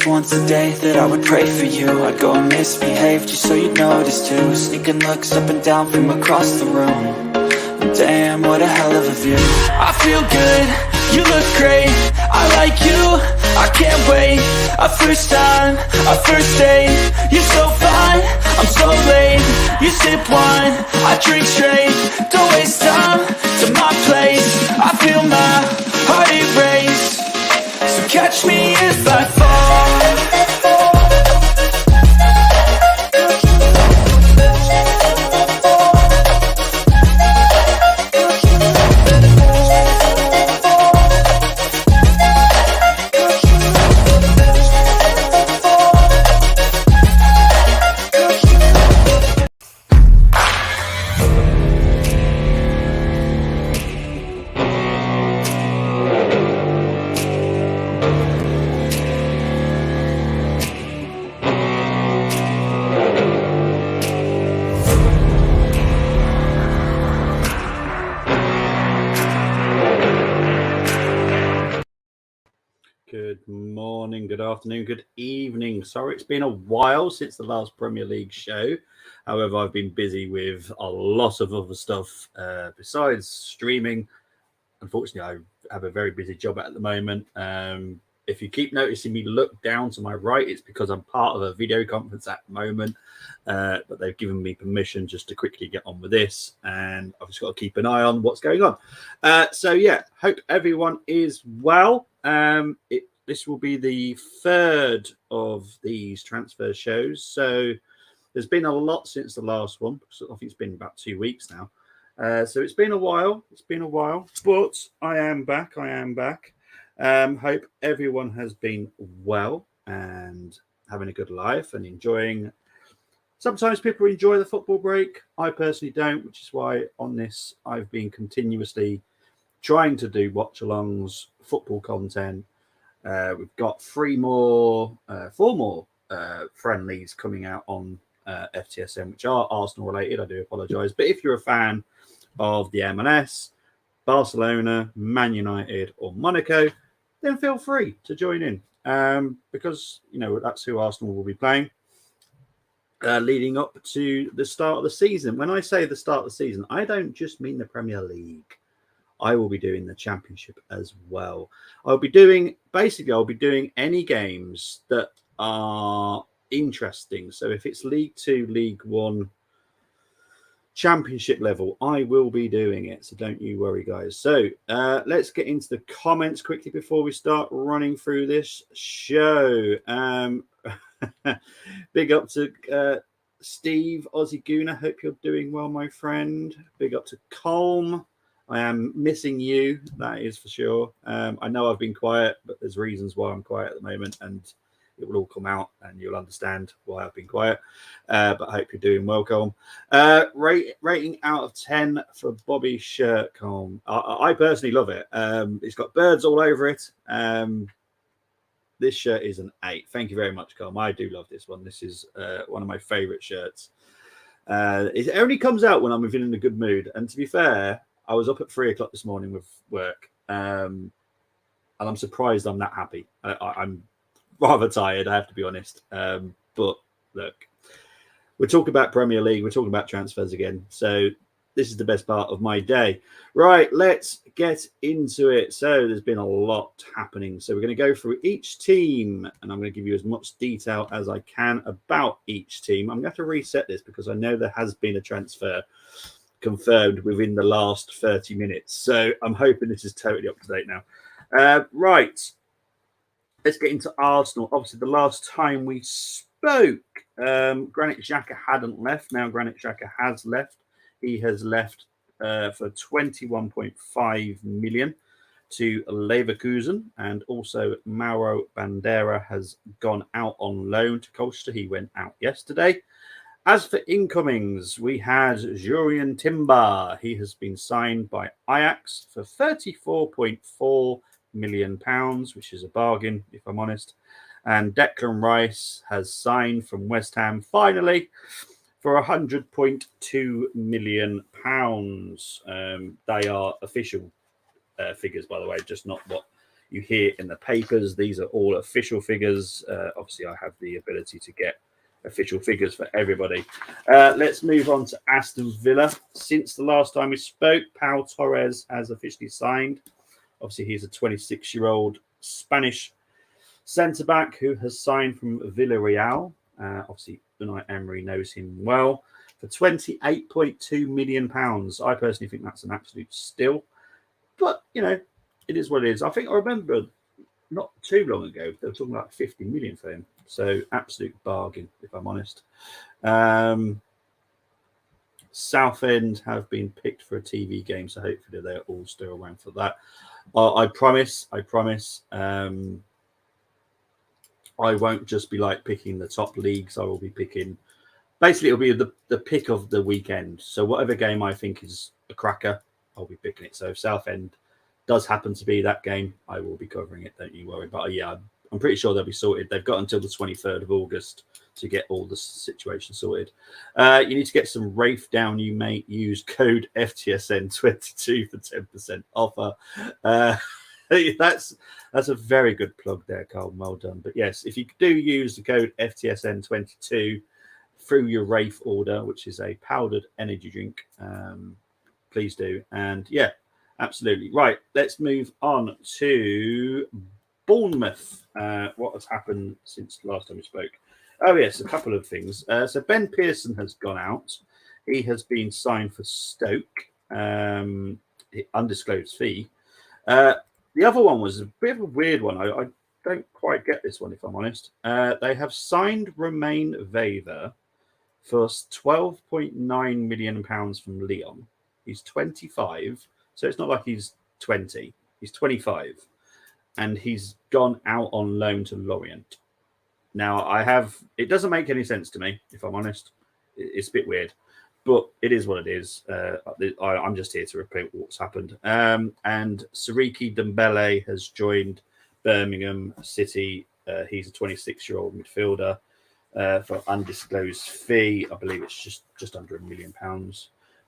once a day that I would pray for you. I'd go and misbehave just so you'd notice too. Sneaking looks up and down from across the room. Damn, what a hell of a view. I feel good, you look great, I like you, I can't wait. A first time, a first date, you're so fine, I'm so late. You sip wine, I drink straight, don't waste time to my place. I feel my heart erase, so catch me if I fall. Good morning, good afternoon, good evening. Sorry, it's been a while since the last Premier League show. However, I've been busy with a lot of other stuff besides streaming. Unfortunately, I have a very busy job at the moment. If you keep noticing me look down to my right, it's because I'm part of a video conference at the moment. But they've given me permission just to quickly get on with this. And I've just got to keep an eye on what's going on. So, yeah, hope everyone is well. This will be the third of these transfer shows. So there's been a lot since the last one. I think it's been about 2 weeks now. So it's been a while. But I am back. Hope everyone has been well and having a good life and enjoying. Sometimes people enjoy the football break. I personally don't, which is why on this I've been continuously trying to do watch-alongs, football content. We've got four more friendlies coming out on FTSM, which are Arsenal related. I do apologise. But if you're a fan of the MLS, Barcelona, Man United or Monaco, then feel free to join in because, you know, that's who Arsenal will be playing leading up to the start of the season. When I say the start of the season, I don't just mean the Premier League. I will be doing the Championship as well. I'll be doing any games that are interesting. So if it's League 2, League 1, Championship level, I will be doing it. So don't you worry, guys. So let's get into the comments quickly before we start running through this show. Big up to Steve Aussie Gooner. Hope you're doing well, my friend. Big up to Colm. I am missing you, that is for sure. I know I've been quiet, but there's reasons why I'm quiet at the moment, and it will all come out, and you'll understand why I've been quiet. But I hope you're doing well, Colm. Rating out of 10 for Bobby's shirt, Colm. I personally love it. It's got birds all over it. This shirt is an 8. Thank you very much, Colm. I do love this one. This is one of my favourite shirts. It only comes out when I'm feeling in a good mood, and to be fair, I was up at 3 o'clock this morning with work, and I'm surprised I'm that happy. I'm rather tired, I have to be honest. But look, we're talking about Premier League. We're talking about transfers again. So this is the best part of my day. Right, let's get into it. So there's been a lot happening. So we're going to go through each team, and I'm going to give you as much detail as I can about each team. I'm going to have to reset this because I know there has been a transfer confirmed within the last 30 minutes. So I'm hoping this is totally up to date now. Right. Let's get into Arsenal. Obviously, the last time we spoke, Granit Xhaka hadn't left. Now Granit Xhaka has left. He has left for 21.5 million to Leverkusen. And also Mauro Bandera has gone out on loan to Colchester. He went out yesterday. As for incomings, we had Jurrien Timber. He has been signed by Ajax for £34.4 million, which is a bargain, if I'm honest. And Declan Rice has signed from West Ham, finally, for £100.2 million. They are official figures, by the way, just not what you hear in the papers. These are all official figures. Obviously, I have the ability to get official figures for everybody. Let's move on to Aston Villa. Since the last time we spoke, Pau Torres has officially signed. Obviously, he's a 26-year-old Spanish centre-back who has signed from Villarreal. Obviously, Unai Emery knows him well. For £28.2 million. I personally think that's an absolute steal. But, you know, it is what it is. I think I remember not too long ago, they were talking about 50 million for him. So, absolute bargain, if I'm honest. Southend have been picked for a TV game, so hopefully they're all still around for that. I promise. I won't just be like picking the top leagues. I will be picking. Basically, it'll be the pick of the weekend. So whatever game I think is a cracker, I'll be picking it. So if Southend does happen to be that game, I will be covering it. Don't you worry. But yeah, I'm pretty sure they'll be sorted. They've got until the 23rd of August to get all the situation sorted. You need to get some Rafe down. You may use code FTSN22 for 10% offer. That's a very good plug there, Carl. Well done. But yes, if you do use the code FTSN22 through your Rafe order, which is a powdered energy drink, please do. And yeah, absolutely. Right, let's move on to Bournemouth. What has happened since the last time we spoke? Oh, yes, a couple of things. So Ben Pearson has gone out. He has been signed for Stoke, undisclosed fee. The other one was a bit of a weird one. I don't quite get this one, if I'm honest. They have signed Romain Wever for £12.9 million from Lyon. He's 25, so it's not like he's 20. He's 25, and he's gone out on loan to Lorient. Now, it doesn't make any sense to me, if I'm honest. It's a bit weird, but it is what it is. I'm just here to repeat what's happened. And Siriki Dembele has joined Birmingham City. He's a 26-year-old midfielder for undisclosed fee. I believe it's just under £1 million,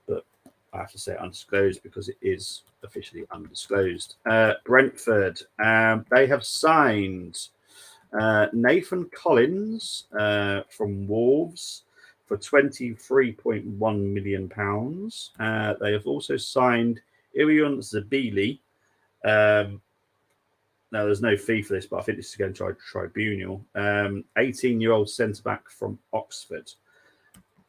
but I have to say undisclosed because it is officially undisclosed. Brentford, they have signed Nathan Collins from Wolves for £23.1 million. They have also signed Irion Zabili. Now, there's no fee for this, but I think this is going to tribunal. 18-year-old centre-back from Oxford.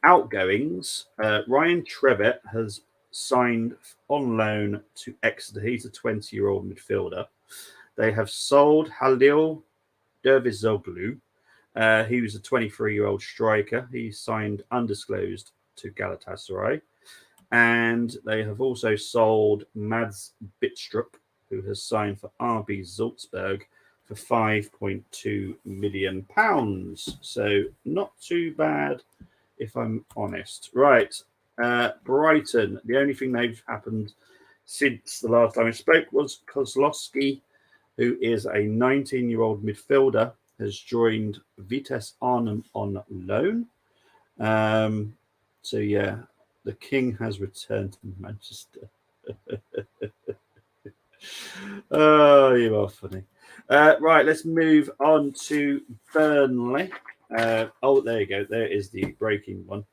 Outgoings, Ryan Trevitt has signed on loan to Exeter. He's a 20-year-old midfielder. They have sold Halil Dervizoglu. He was a 23-year-old striker. He signed undisclosed to Galatasaray. And they have also sold Mads Bitstrup, who has signed for RB Salzburg for £5.2 million. So not too bad, if I'm honest. Right. Brighton, the only thing they've happened since the last time I spoke was Kozlowski, who is a 19-year-old midfielder, has joined Vitesse Arnhem on loan. So, yeah, the King has returned to Manchester. Oh, you are funny. Right, let's move on to Burnley. There you go. There is the breaking one.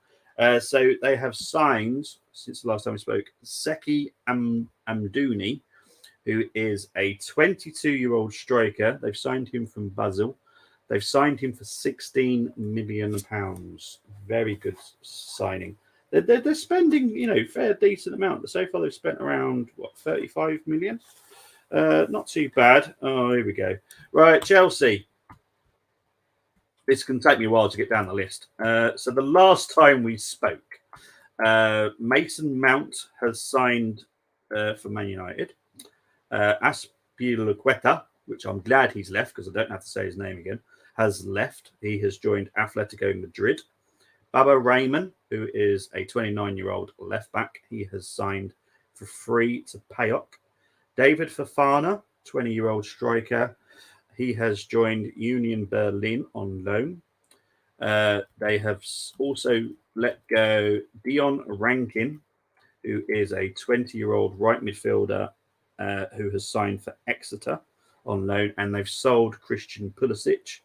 So they have signed, since the last time we spoke, Seki Amdouni, who is a 22-year-old striker. They've signed him from Basel. They've signed him for £16 million. Very good signing. They're spending, fair decent amount. So far, they've spent around, 35 million? Not too bad. Oh, here we go. Right, Chelsea. This can take me a while to get down the list. So the last time we spoke, Mason Mount has signed for Man United. Azpilicueta, which I'm glad he's left because I don't have to say his name again, has left. He has joined Atletico Madrid. Baba Rahman, who is a 29-year-old left back, he has signed for free to PAOK. David Fofana, 20-year-old striker, he has joined Union Berlin on loan. They have also let go Dion Rankin, who is a 20-year-old right midfielder who has signed for Exeter. on loan, and they've sold Christian Pulisic,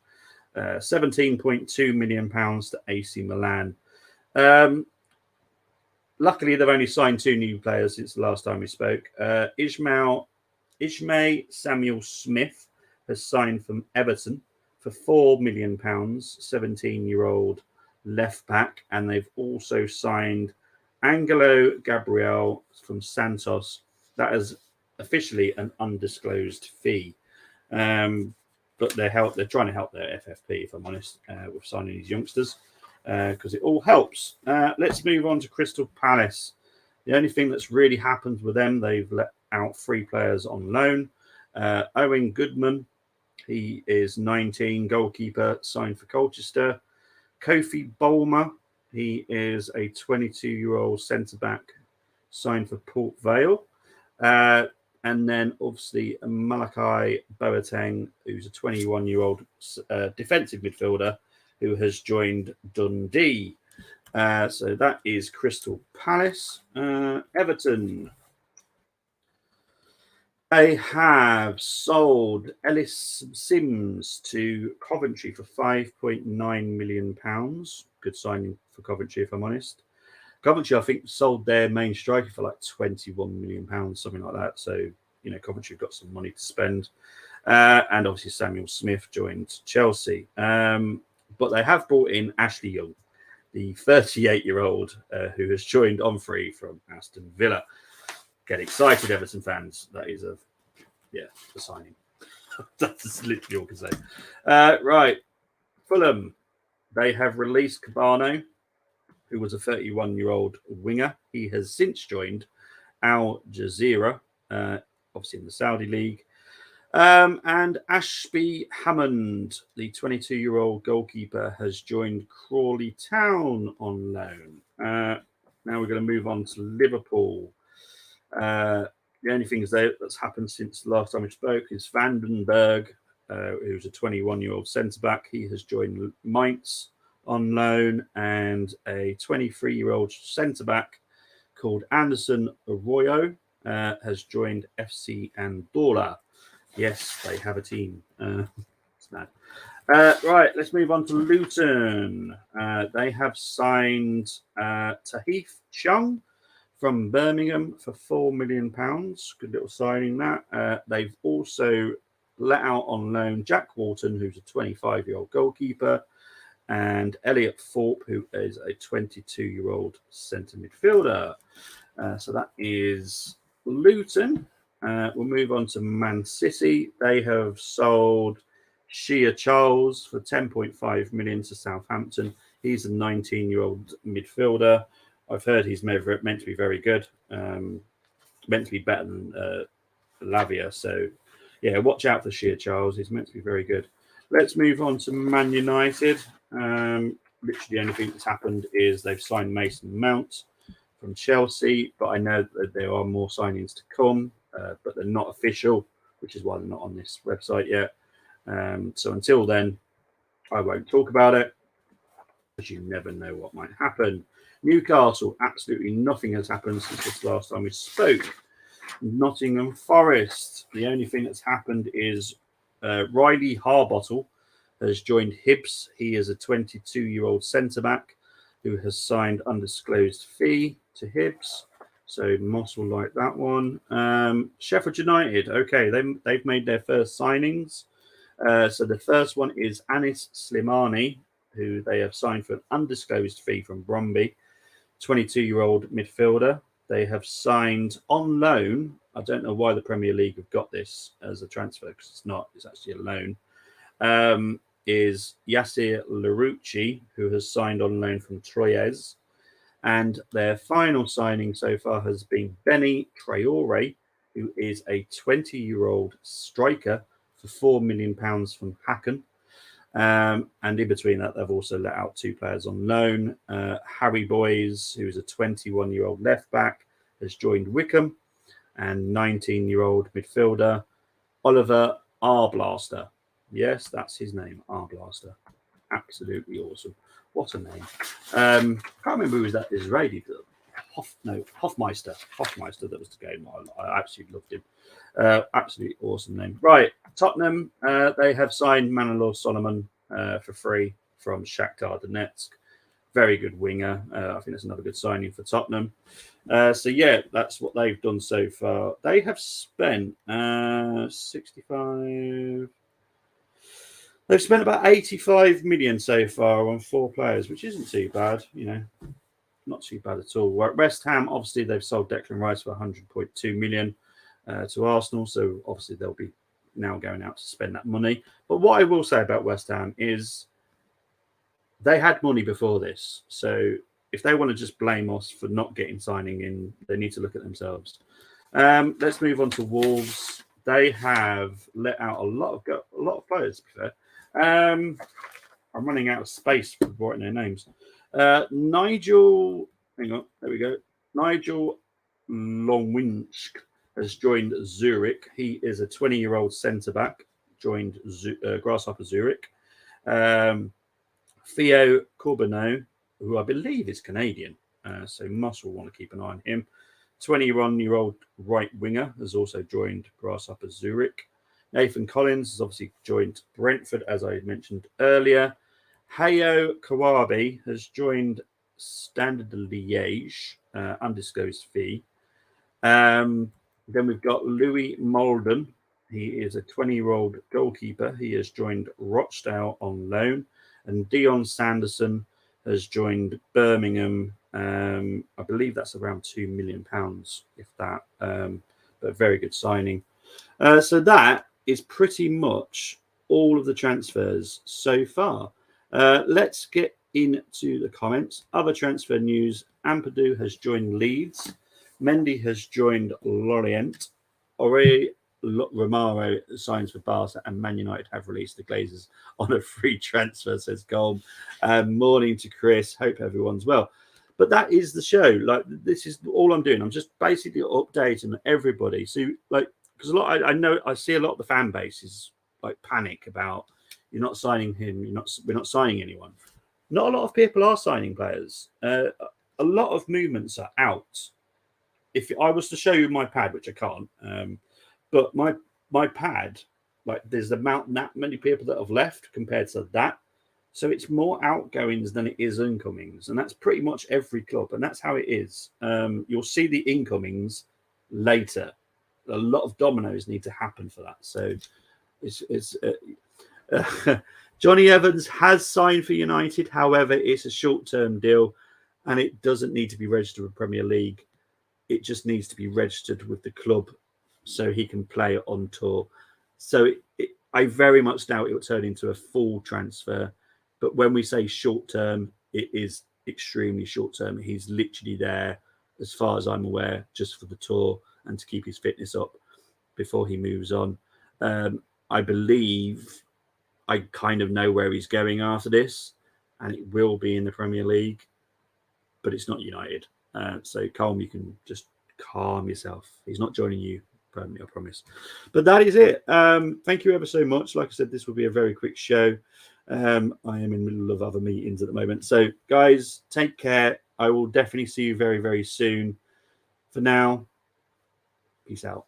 £17.2 million to AC Milan. Luckily, they've only signed 2 new players since the last time we spoke. Ismail Samuel Smith has signed from Everton for £4 million, 17-year-old left back, and they've also signed Angelo Gabriel from Santos. That is officially an undisclosed fee, but they're trying to help their FFP, if I'm honest, with signing these youngsters, because it all helps. Let's move on to Crystal Palace. The only thing that's really happened with them, they've let out 3 players on loan. Owen Goodman, he is 19, goalkeeper, signed for Colchester. Kofi Bolmer, he is a 22-year-old centre-back, signed for Port Vale. And then, obviously, Malachi Boateng, who's a 21-year-old defensive midfielder who has joined Dundee. So that is Crystal Palace. Everton. They have sold Ellis Sims to Coventry for £5.9 million. Good signing for Coventry, if I'm honest. Coventry, I think, sold their main striker for like £21 million, something like that. So, Coventry have got some money to spend. And obviously, Samuel Smith joined Chelsea. But they have brought in Ashley Young, the 38-year-old who has joined on free from Aston Villa. Get excited, Everton fans. That is the signing. That's literally all I can say. Right. Fulham. They have released Cabano, who was a 31-year-old winger. He has since joined Al Jazeera, obviously in the Saudi League. And Ashby Hammond, the 22-year-old goalkeeper, has joined Crawley Town on loan. Now we're going to move on to Liverpool. The only thing that's happened since the last time we spoke is Vandenberg, who's a 21-year-old centre-back. He has joined Mainz on loan, and a 23-year-old centre-back called Anderson Arroyo has joined FC Andorra. Yes, they have a team. It's mad. Right, let's move on to Luton. They have signed Tahith Chung from Birmingham for £4 million. Good little signing that. They've also let out on loan Jack Walton, who's a 25-year-old goalkeeper, and Elliot Thorpe, who is a 22-year-old centre midfielder. So that is Luton. We'll move on to Man City. They have sold Shea Charles for £10.5 million to Southampton. He's a 19-year-old midfielder. I've heard he's meant to be very good, meant to be better than Lavia. So, yeah, watch out for Shea Charles. He's meant to be very good. Let's move on to Man United. Literally the only thing that's happened is they've signed Mason Mount from Chelsea, but I know that there are more signings to come, but they're not official, which is why they're not on this website yet. So until then, I won't talk about it, because you never know what might happen. Newcastle, absolutely nothing has happened since this last time we spoke. Nottingham Forest, the only thing that's happened is Riley Harbottle has joined Hibs. He is a 22-year-old centre-back who has signed undisclosed fee to Hibs. So Moss will like that one. Sheffield United, okay, they've made their first signings. So the first one is Anis Slimani, who they have signed for an undisclosed fee from Bromby, 22-year-old midfielder. They have signed on loan. I don't know why the Premier League have got this as a transfer, because it's not. It's actually a loan. Is Yassir Larouchi, who has signed on loan from Troyes. And their final signing so far has been Benny Traore, who is a 20-year-old striker for £4 million from Hacken. And in between that, they've also let out 2 players on loan. Harry Boys, who is a 21-year-old left back, has joined Wickham, and 19-year-old midfielder Oliver Arblaster. Yes, that's his name, Arblaster. Absolutely awesome. What a name. Can't remember who was that Israeli film. Hoffmeister. Hoffmeister, that was the game. I absolutely loved him. Absolutely awesome name. Right, Tottenham, they have signed Manolo Solomon for free from Shakhtar Donetsk. Very good winger. I think that's another good signing for Tottenham. So yeah, that's what they've done so far. They have spent 65. They've spent about 85 million so far on 4 players, which isn't too bad. Not too bad at all. West Ham, obviously, they've sold Declan Rice for 100.2 million to Arsenal, so obviously they'll be now going out to spend that money. But what I will say about West Ham is they had money before this, so if they want to just blame us for not getting signing in, they need to look at themselves. Let's move on to Wolves. They have let out a lot of players. To be fair, I'm running out of space for writing their names. Nigel, hang on, there we go. Nigel Longwinsk has joined Zurich. He is a 20-year-old centre back. Joined Grasshopper Zurich. Theo Corbeau, who I believe is Canadian, so Moss will want to keep an eye on him. 21-year-old right winger has also joined Grasshopper Zurich. Nathan Collins has obviously joined Brentford, as I mentioned earlier. Hayo Kawabe has joined Standard Liège, undisclosed fee. Then we've got Louis Molden. He is a 20-year-old goalkeeper. He has joined Rochdale on loan. And Dion Sanderson has joined Birmingham. I believe that's around £2 million, if that. But a very good signing. So that is pretty much all of the transfers so far. Let's get into the comments. Other transfer news. Ampadu has joined Leeds. Mendy has joined Lorient. Romaro signs for Barca, and Man United have released the Glazers on a free transfer, says Golm. Morning to Chris. Hope everyone's well. But that is the show. Like, this is all I'm doing. I'm just basically updating everybody. So, like, because I see a lot of the fan base is like panic about you're not signing him. We're not signing anyone. Not a lot of people are signing players. A lot of movements are out. If I was to show you my pad, which I can't. But my pad, like, there's that many people that have left compared to that. So it's more outgoings than it is incomings. And that's pretty much every club. And that's how it is. You'll see the incomings later. A lot of dominoes need to happen for that. So it's Johnny Evans has signed for United. However, it's a short-term deal and it doesn't need to be registered with Premier League. It just needs to be registered with the club so he can play on tour. So I very much doubt it will turn into a full transfer. But when we say short term, it is extremely short term. He's literally there, as far as I'm aware, just for the tour and to keep his fitness up before he moves on. I believe I kind of know where he's going after this, and it will be in the Premier League, but it's not United. So Colm, you can just calm yourself. He's not joining you permanently, I promise. But that is it. Thank you ever so much. Like I said, this will be a very quick show. I am in the middle of other meetings at the moment. So, guys, take care. I will definitely see you very, very soon. For now, peace out.